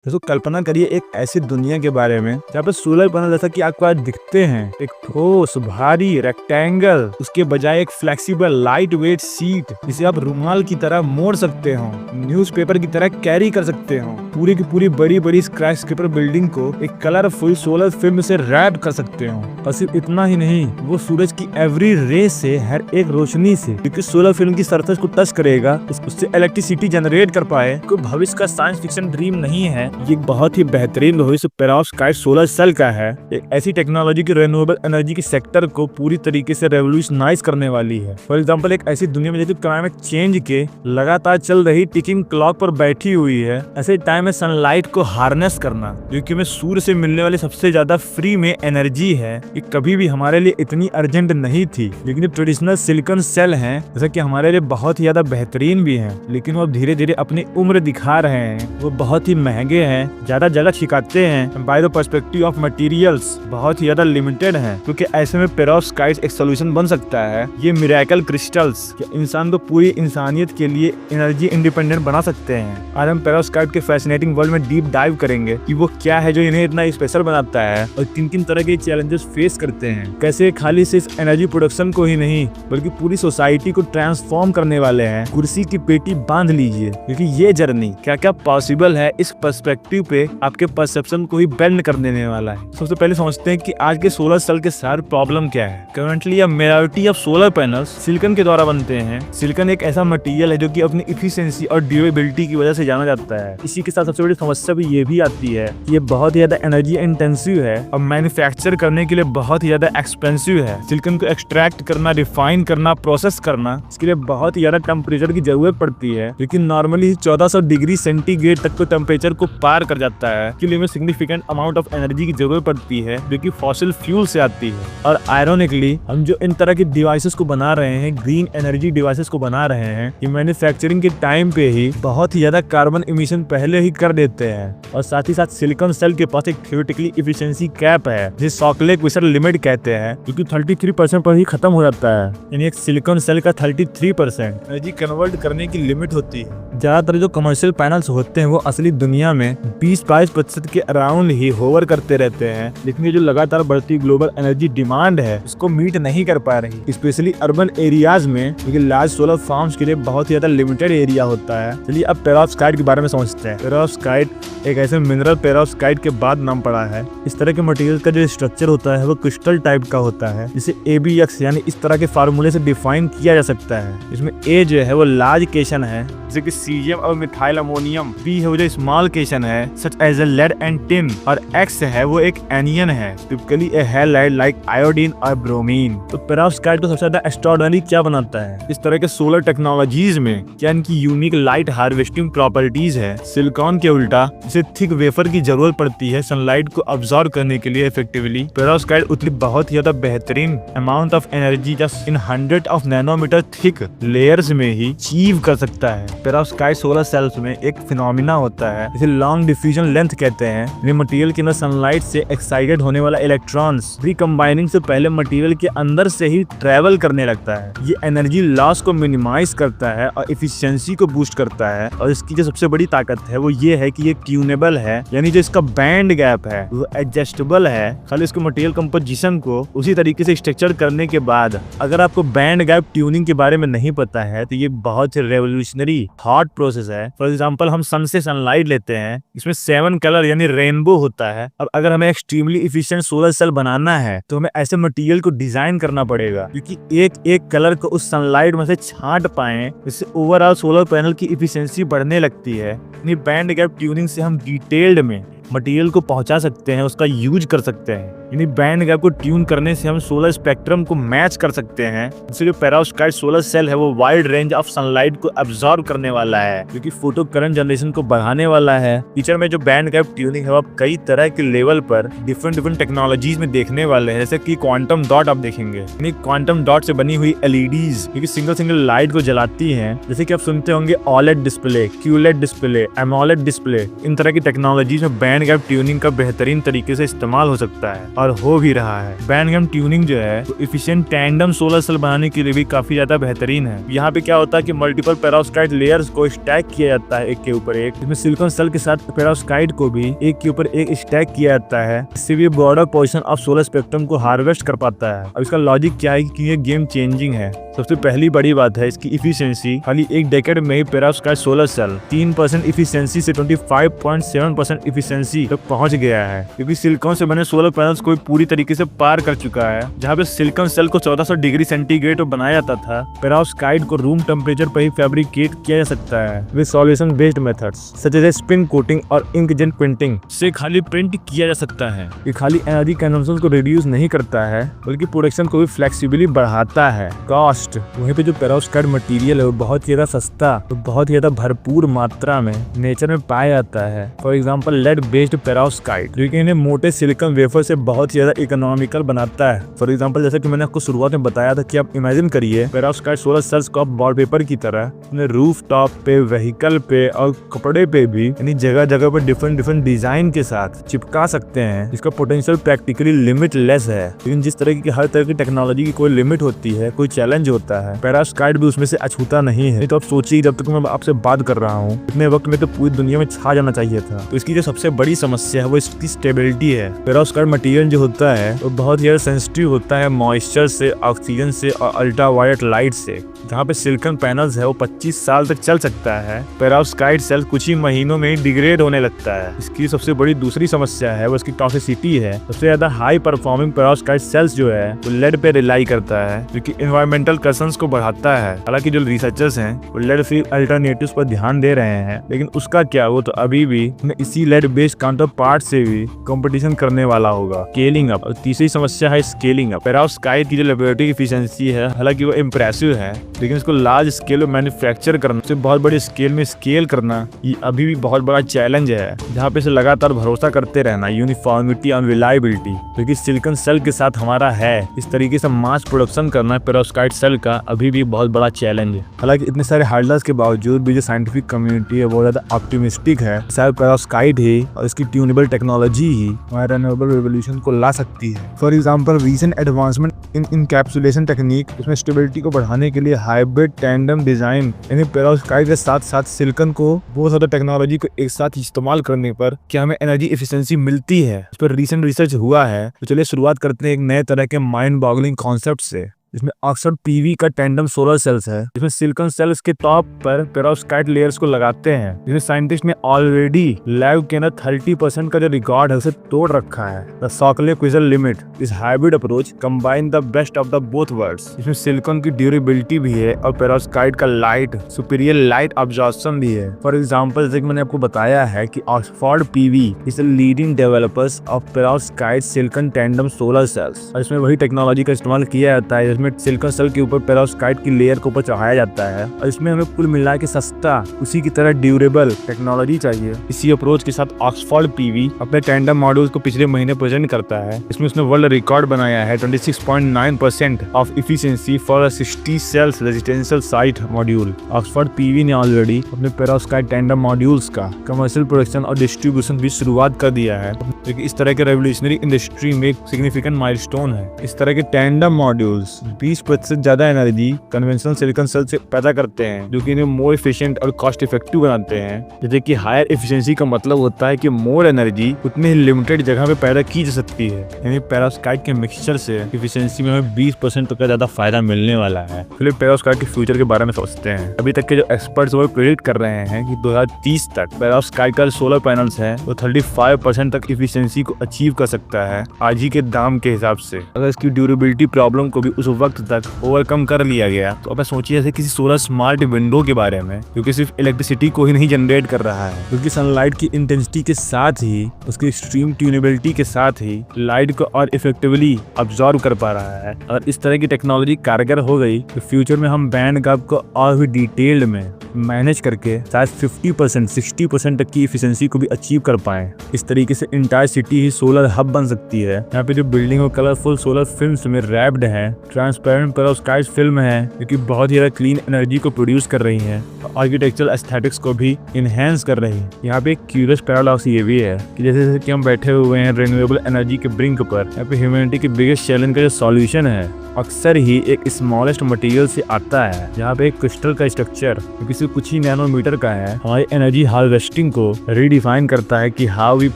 दोस्तों कल्पना करिए एक ऐसी दुनिया के बारे में जहाँ पे सोलर पैनल जैसा कि आपको आज दिखते हैं, एक ठोस भारी रेक्टेंगल, उसके बजाय एक फ्लेक्सिबल लाइट वेट सीट जिसे आप रुमाल की तरह मोड़ सकते हो, न्यूज़पेपर की तरह कैरी कर सकते हो, पूरी की पूरी बड़ी बड़ी स्काईस्क्रेपर बिल्डिंग को एक कलरफुल सोलर फिल्म से रैप कर सकते हो। और सिर्फ इतना ही नहीं, वो सूरज की एवरी रे से, हर एक रोशनी से, क्योंकि सोलर फिल्म की सरफेस को टच करेगा, उससे इलेक्ट्रिसिटी जनरेट कर पाए। कोई भविष्य का साइंस फिक्शन ड्रीम नहीं है, ये बहुत ही बेहतरीन भविष्य पेरोव्स्काइट सोलर सेल का है। एक ऐसी टेक्नोलॉजी की रिन्यूएबल एनर्जी के सेक्टर को पूरी तरीके से रेवोल्यूशनाइज करने वाली है। फॉर एग्जांपल, एक ऐसी दुनिया में जो क्लाइमेट चेंज के लगातार चल रही टिकिंग क्लॉक पर बैठी हुई है, ऐसे टाइम में सनलाइट को हार्नेस करना, जो कि हमें सूर्य से मिलने वाली सबसे ज्यादा फ्री में एनर्जी है, ये कभी भी हमारे लिए इतनी अर्जेंट नहीं थी। लेकिन ट्रेडिशनल सिलिकॉन सेल हैं, जैसा कि हमारे लिए बहुत ही ज्यादा बेहतरीन भी हैं, लेकिन वो धीरे धीरे अपनी उम्र दिखा रहे हैं। वो बहुत ही महंगे हैं, ज्यादा जगह छिकाते हैं, by the perspective of materials बहुत ही ज्यादा लिमिटेड हैं, क्योंकि ऐसे में पेरोव्स्काइट एक सोल्यूशन बन सकता है। ये मिरेकल क्रिस्टल्स इंसान को पूरी इंसानियत के लिए एनर्जी इंडिपेंडेंट बना सकते हैं। आज हम पेरोव्स्काइट के फैसिनेटिंग वर्ल्ड में डीप डाइव करेंगे कि वो क्या है जो इन्हें इतना स्पेशल बनाता है और किन किन तरह के चैलेंजेस फेस करते हैं। कैसे खाली सिर्फ एनर्जी प्रोडक्शन को ही नहीं बल्कि पूरी सोसाइटी को ट्रांसफॉर्म करने वाले हैं। कुर्सी की पेटी बांध लीजिए, क्योंकि ये जर्नी क्या क्या पॉसिबल है इस पर्सपेक्टिव पे आपके परसेप्शन को ही बेंड कर देने वाला है। सबसे पहले समझते हैं कि आज के सोलर सेल के सारे प्रॉब्लम क्या है। Currently majority of solar panels silicon के द्वारा बनते हैं। सिलिकॉन एक ऐसा मटेरियल है जो कि अपनी इफिशिएंसी और ड्यूरेबिलिटी की वजह से जाना जाता है। इसी के साथ सबसे बड़ी समस्या भी ये भी आती है कि ये बहुत ही ज्यादा एनर्जी इंटेंसिव है और मैन्युफैक्चर करने के लिए बहुत ही ज्यादा एक्सपेंसिव है। सिलिकॉन को एक्सट्रैक्ट करना, रिफाइन करना, प्रोसेस करना, इसके लिए बहुत ही ज्यादा टेम्परेचर की जरूरत पड़ती है, लेकिन नॉर्मली 1400 डिग्री सेंटीग्रेड तक को टेम्परेचर को पार कर जाता है। इसके लिए में सिग्निफिकेंट अमाउंट ऑफ एनर्जी की जरूरत पड़ती है, जो कि फॉसिल फ्यूल से आती है। और आयरोनिकली हम जो इन तरह के डिवाइसेस को बना रहे हैं, ग्रीन एनर्जी डिवाइसेस को बना रहे हैं, ये मैन्युफैक्चरिंग के टाइम पे ही बहुत ही ज्यादा कार्बन इमिशन पहले ही कर देते हैं। और साथ ही साथ सिलिकॉन सेल के पास एक थ्योरेटिकली इफिशिएंसी कैप है, जिसे शॉकले-क्विस्टर लिमिट कहते हैं, क्योंकि 33% पर ही खत्म हो जाता है। यानी एक सिलिकॉन सेल का 33% एनर्जी कन्वर्ट करने की लिमिट होती है। ज्यादातर जो कमर्शियल पैनल्स होते हैं वो असली दुनिया में 20-22% के अराउंड ही होवर करते रहते हैं, लेकिन ये जो लगातार बढ़ती ग्लोबल एनर्जी डिमांड है उसको मीट नहीं कर पा रही, स्पेशली अर्बन एरियाज में, क्योंकि लार्ज सोलर फार्म्स के लिए बहुत ही ज्यादा लिमिटेड एरिया होता है। चलिए अब पेरोव्स्काइट के बारे में समझते हैं। पेरोव्स्काइट एक ऐसे मिनरल पेरोव्स्काइट के बाद नाम पड़ा है। इस तरह के मटेरियल का जो स्ट्रक्चर होता है वो क्रिस्टल टाइप का होता है, जिसे ABX यानी इस तरह के फार्मूले से डिफाइन किया जा सकता है। इसमें A जो है वो लार्ज केशन है, जैसे कि सीजियम और मिथाइल अमोनियम। B है वो जो स्मॉल केशन है, such as a lead and tin. और X है वो एक एनियन है, typically a halide like iodine और ब्रोमीन। तो पेरोव्स्काइट को सबसे ज्यादा एक्स्ट्राऑर्डिनरी क्या बनाता है इस तरह के सोलर टेक्नोलॉजीज में? क्या इनकी यूनिक लाइट हार्वेस्टिंग प्रॉपर्टीज है। सिलिकॉन के उल्टा इसे थिक वेफर की जरूरत पड़ती है सनलाइट को अब्सॉर्ब करने के लिए इफेक्टिवली। पेरोव्स्काइट उतनी बहुत ही ज्यादा बेहतरीन amount of energy just in 100 of nanometre thick layers में ही अचीव कर सकता है। पेरोव्स्काइट सोलर सेल्स में एक फिनोमिना होता है जिसे लॉन्ग डिफ्यूजन लेंथ कहते हैं। ये मटेरियल के अंदर सनलाइट से एक्साइटेड होने वाला इलेक्ट्रॉन्स रिकम्बाइनिंग से पहले मटेरियल के अंदर से ही ट्रेवल करने लगता है। ये एनर्जी लॉस को मिनिमाइज करता है और एफिशिएंसी को बूस्ट करता है। और इसकी जो सबसे बड़ी ताकत है वो ये है कि ये ट्यूनेबल है, यानी जो इसका बैंड गैप है वो एडजस्टेबल है। खाली इसको मटेरियल कंपोजिशन को उसी तरीके से स्ट्रक्चर करने के बाद, अगर आपको बैंड गैप ट्यूनिंग के बारे में नहीं पता है तो ये बहुत ही रेवोल्यूशनरी हॉट प्रोसेस है। फॉर एग्जांपल, हम सन से सनलाइट लेते हैं, इसमें 7 कलर यानी रेनबो होता है। अब अगर हमें एक्सट्रीमली इफिशिएंट सोलर सेल बनाना है तो हमें ऐसे मटेरियल को डिजाइन करना पड़ेगा, क्योंकि एक एक कलर को उस सनलाइट में से छांट पाए, इससे ओवरऑल सोलर पैनल की इफिशिएंसी बढ़ने लगती है। बैंड गैप ट्यूनिंग से हम डिटेल्ड में मटेरियल को पहुंचा सकते हैं, उसका यूज कर सकते हैं। यानी बैंड गैप को ट्यून करने से हम सोलर स्पेक्ट्रम को मैच कर सकते हैं। जिससे जो पेरोव्स्काइट सोलर सेल है वो वाइड रेंज ऑफ सनलाइट को अब्सॉर्ब करने वाला है, जो कि फोटो करंट जनरेशन को बढ़ाने वाला है। फ्यूचर में जो बैंड गैप ट्यूनिंग है वो आप कई तरह के लेवल पर डिफरेंट टेक्नोलॉजीज में देखने वाले हैं, जैसे कि क्वांटम डॉट आप देखेंगे। यानी क्वांटम डॉट से बनी हुई LEDs, क्योंकि सिंगल लाइट को जलाती है, जैसे कि आप सुनते होंगे OLED display, QLED display, AMOLED display. इन तरह की टेक्नोलॉजीज में बैंड गैप ट्यूनिंग का बेहतरीन तरीके से इस्तेमाल हो सकता है। और हो भी रहा है। बैंड गैप ट्यूनिंग जो है तो एफिशिएंट टैंडम सोलर सेल बनाने के लिए भी काफी ज्यादा बेहतरीन है। यहाँ पे क्या होता है कि मल्टीपल पेरोव्स्काइट लेयर्स को स्टैक किया जाता है एक के ऊपर एक, जिसमें सिलिकॉन सेल के साथ पेरोव्स्काइट को भी एक के ऊपर एक स्टैक किया जाता है। इससे भी broader portion of solar spectrum को हार्वेस्ट कर पाता है। अब इसका लॉजिक क्या है कि ये गेम चेंजिंग है। सबसे पहली बड़ी बात है इसकी इफिशिएंसी। खाली एक डेकेड में ही पेरोव्स्काइट सोलर सेल 3% इफिशिएंसी से 25.7% इफिशिएंसी तक पहुंच गया है, क्योंकि सिलिकॉन से बने सोलर पैनल्स को पूरी तरीके से पार कर चुका है। जहां पे सिलिकॉन सेल को 1400 डिग्री सेंटीग्रेड पर बनाया जाता था, पेरोव्स्काइट को रूम टेम्परेचर पर ही फैब्रिकेट किया जा सकता है with solution based methods such as spin coating और इंकजेट प्रिंटिंग से खाली प्रिंट किया जा सकता है। ये खाली एनर्जी कंजम्पशन को रिड्यूस नहीं करता है, बल्कि प्रोडक्शन को भी फ्लेक्सिबली बढ़ाता है। कॉस्ट वहीं पे जो पेरोव्स्काइट मटेरियल है वो बहुत ज्यादा सस्ता तो बहुत ज्यादा भरपूर मात्रा में नेचर में पाया जाता है। For example lead based perovskite, जो कि इन्हें मोटे सिलिकॉन वेफर से बहुत ज्यादा इकोनॉमिकल बनाता है। फॉर एग्जांपल जैसे कि मैंने आपको शुरुआत में बताया था कि आप इमेजिन करिए पेरोव्स्काइट सोलर सेल्स को आप वॉलपेपर की तरह अपने रूफ टॉप पे, व्हीकल पे और कपड़े पे भी यानी जगह जगह पर डिफरेंट डिजाइन के साथ चिपका सकते हैं, जिसका पोटेंशियल प्रैक्टिकली लिमिटलेस है। लेकिन जिस तरह की हर तरह की टेक्नोलॉजी की कोई लिमिट होती है, कोई चैलेंज होता है, पेरोव्स्काइट भी उसमें से अछूता नहीं है। तो आप सोचिए, जब तक मैं आपसे बात कर रहा हूँ इतने वक्त में तो पूरी दुनिया में छा जाना चाहिए था। तो इसकी जो सबसे बड़ी समस्या है वो इसकी स्टेबिलिटी है। पेरोव्स्काइट मटेरियल जो होता है वो बहुत ज्यादा सेंसिटिव होता है मॉइस्चर से, ऑक्सीजन से और अल्ट्रावायलेट लाइट से। जहाँ पे सिलिकॉन पैनल्स है वो 25 साल तक चल सकता है, पेरोव्स्काइट सेल कुछ ही महीनों में ही डिग्रेड होने लगता है। इसकी सबसे बड़ी दूसरी समस्या है वो इसकी टॉक्सिसिटी है। सबसे ज्यादा हाई परफॉर्मिंग पेरोव्स्काइट सेल्स जो है वो लेड पे रिलाई करता है, जो कि एनवायरमेंटल कंसर्न्स को बढ़ाता है। हालांकि जो रिसर्चर्स हैं वो लेड फ्री अल्टरनेटिव्स पर ध्यान दे रहे हैं, लेकिन उसका क्या, वो तो अभी भी इसी लेड बेस्ड काउंटर पार्ट से भी कंपटीशन करने वाला होगा। स्केलिंग अप, तीसरी समस्या है स्केलिंग अप। पेरोव्स्काइट की जो लेबोरेटरी एफिशिएंसी है हालांकि वो इम्प्रेसिव है, लेकिन इसको लार्ज स्केल में मैन्युफैक्चर करना, से बहुत बड़ी स्केल में स्केल करना, ये अभी भी बहुत बड़ा चैलेंज है। जहाँ पे इसे लगातार भरोसा करते रहना, यूनिफॉर्मिटी और रिलायबिलिटी, क्योंकि सिलिकॉन सेल के साथ हमारा है, इस तरीके से मास प्रोडक्शन करना पेरोव्स्काइट सेल का अभी भी बहुत बड़ा चैलेंज है। हालांकि इतने सारे हार्डल्स के बावजूद भी जो साइंटिफिक कम्युनिटी है वो ज्यादा ऑप्टिमिस्टिक है। शायद पेरोव्स्काइट ही और इसकी ट्यूनेबल टेक्नोलॉजी ही हमारे रिन्यूएबल रेवोल्यूशन को ला सकती है। For example recent advancement in encapsulation technique, इसमें स्टेबिलिटी को बढ़ाने के लिए हाइब्रिड टैंडम डिजाइन, यानी पेरोव्स्काइट के साथ साथ सिलिकॉन को बहुत ज्यादा टेक्नोलॉजी को एक साथ इस्तेमाल करने पर क्या हमें एनर्जी एफिशिएंसी मिलती है, इस पर रिसेंट रिसर्च हुआ है। तो चलिए शुरुआत करते हैं एक नए तरह के माइंड बॉगलिंग कॉन्सेप्ट से, जिसमें ऑक्सफोर्ड पीवी का टैंडम सोलर सेल्स है, जिसमें सिलिकॉन सेल्स के टॉप पर पेरोव्स्काइट लेयर्स को लगाते हैं। जिसमें साइंटिस्ट ने ऑलरेडी लैब के अंदर 30% का जो रिकॉर्ड है उसे तोड़ रखा है। द शॉकले-क्विजल लिमिट, इस hybrid approach combine the best of the both worlds. इसमें सिलिकॉन की ड्यूरेबिलिटी भी है और पेरोव्स्काइट का लाइट सुपीरियर लाइट अब्जॉर्प्शन भी है। फॉर एग्जाम्पल जैसे कि मैंने आपको बताया है कि Oxford PV is leading developers of perovskite silicon tandem solar cells, और इसमें वही टेक्नोलॉजी का इस्तेमाल किया जाता है जिसमें सिलिकॉन सेल के ऊपर पेरोव्स्काइट की लेयर के ऊपर चढ़ाया जाता है, और इसमें हमें कुल मिला के सस्ता उसी की तरह ड्यूरेबल टेक्नोलॉजी चाहिए। इसी अप्रोच के साथ ऑक्सफोर्ड पीवी अपने टैंडम मॉड्यूल्स को पिछले महीने प्रेजेंट करता है। इसमें उसने वर्ल्ड रिकॉर्ड बनाया है 26.9% of efficiency for a 60 cells residential site module. Oxford PV ने ऑलरेडी अपने पेरोव्स्काइट टैंडम मॉड्यूल्स का कमर्शियल प्रोडक्शन और डिस्ट्रीब्यूशन भी शुरुआत कर दिया है, जो कि इस तरह के रेवोल्यूशनरी इंडस्ट्री में एक सिग्निफिकेंट माइलस्टोन है। इस तरह के टैंडम मॉड्यूल्स 20% ज्यादा एनर्जी कन्वेंशनल सिलिकॉन सेल से पैदा करते हैं, जो कि इन्हें मोर एफिशिएंट और कॉस्ट इफेक्टिव बनाते हैं। जैसे कि हायर एफिशिएंसी का मतलब होता है कि मोर एनर्जी उतने ही लिमिटेड जगह पे पैदा की जा सकती है। यानी पेरोव्स्काइट के मिक्सचर से एफिशिएंसी में हमें 20% तक का ज्यादा फायदा मिलने वाला है। फिर पेरोव्स्काइट के फ्यूचर के बारे में सोचते हैं। अभी तक के जो एक्सपर्ट्स वो प्रेडिक्ट कर रहे हैं कि 2030 तक पेरोव्स्काइट का सोलर पैनल्स है वो 35% तक एफिशिएंसी को अचीव कर सकता है आज ही के दाम के हिसाब से। अगर इसकी ड्यूरेबिलिटी प्रॉब्लम को भी उस वक्त तक ओवरकम कर लिया गया तो अब सोचिए जैसे किसी सोलर स्मार्ट विंडो के बारे में, क्योंकि सिर्फ इलेक्ट्रिसिटी को ही नहीं जनरेट कर रहा है, क्योंकि सनलाइट की इंटेंसिटी के साथ ही उसकी एक्सट्रीम ट्यूनेबिलिटी के साथ ही लाइट को और इफेक्टिवली अब्सॉर्ब कर पा रहा है। अगर इस तरह की टेक्नोलॉजी कारगर हो गई तो फ्यूचर में हम बैंड गैप को और भी डिटेल्ड में मैनेज करके शायद 50% 60% तक की एफिशिएंसी को भी अचीव कर पाए। इस तरीके से इंटायर सिटी ही सोलर हब बन सकती है। यहाँ पे जो बिल्डिंग और कलरफुल सोलर फिल्म्स में रैप्ड है, ट्रांसपेरेंट पेरोव्स्काइट फिल्म है जो कि बहुत ही ज्यादा क्लीन एनर्जी को प्रोड्यूस कर रही है, आर्किटेक्चरल एस्थेटिक्स को भी इनहेंस कर रही है। यहाँ पे एक क्यूरियस पैराडॉक्स ये भी है कि जैसे जैसे कि हम बैठे हुए हैं रिन्यूएबल एनर्जी के ब्रिंक पर, यहाँ पे ह्यूमैनिटी के बिगेस्ट चैलेंज का जो सॉल्यूशन है अक्सर ही एक स्मॉलेस्ट मटेरियल से आता है, जहाँ पे एक क्रिस्टल का स्ट्रक्चर जो किसी कुछ ही नैनोमीटर का है हमारी एनर्जी हार्वेस्टिंग को रीडिफाइन करता है कि how we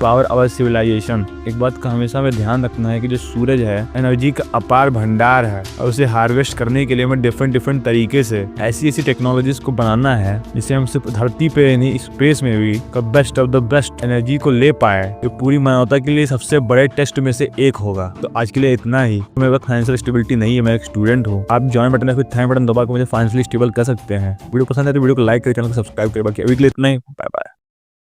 power our civilisation. एक बात का हमेशा में ध्यान रखना है कि जो सूरज है एनर्जी का अपार भंडार है और उसे हार्वेस्ट करने के लिए हमें डिफरेंट तरीके से ऐसी टेक्नोलॉजीज को बनाना है जिससे हम सिर्फ धरती पे नहीं स्पेस में भी best of the best energy को ले पाए, जो पूरी मानवता के लिए सबसे बड़े टेस्ट में से एक होगा। तो आज के लिए इतना ही। मेरे पास फाइनेंशियल स्टेबिलिटी नहीं है, मैं एक स्टूडेंट हूँ। आप ज्वाइन बटन या फिर थैंक बटन दबा के मुझे फाइनेंशियली स्टेबल कर सकते हैं। वीडियो पसंद है तो वीडियो को लाइक करें, चैनल को सब्सक्राइब करें। बाकी अभी के लिए इतना ही, बाय बाय।